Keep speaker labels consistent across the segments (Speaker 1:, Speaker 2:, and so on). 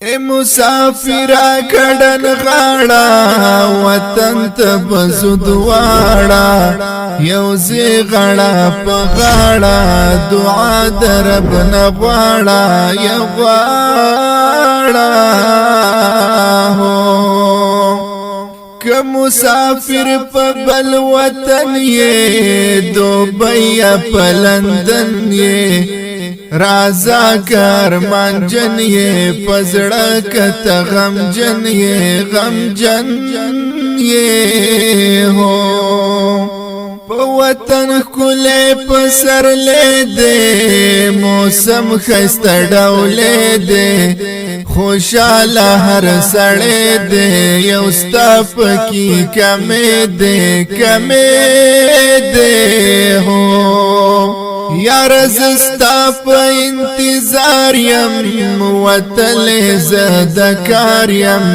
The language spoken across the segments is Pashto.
Speaker 1: اے مسافر کډن غاړه وطن ته بزدواړه یوزي غاړه په غاړه دعا درب نغواړه یغواړه که مسافر په بل وطن یې دوبۍ په لندن یې رازا کرمان جن یہ پزڑا کتا غم جن یہ ہو وطن کلے پسر لے دے موسم خستا ڈولے دے خوشحال ہر سڑے دے یوستا پکی کمے دے ہو یار زستا په انتظار یم وتل زدکار یم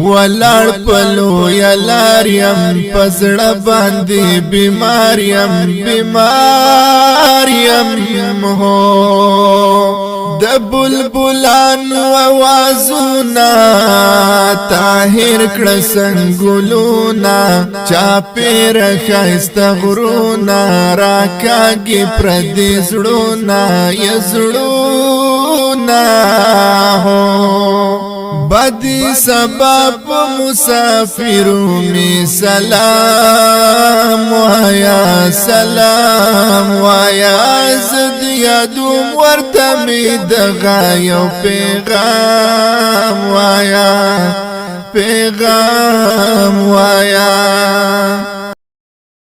Speaker 1: ولړ پلو یلار یم پزړه باندې بیمار یم هو د بلبلان आवाजونه طاهر کړه سنگلونا چا پیر خسته غرونا راکاږي پردي زړونا یزړونا هو بدی سبب مسافرو می سلام وایا زد یادوم ورته می دغه یو پیغام وایا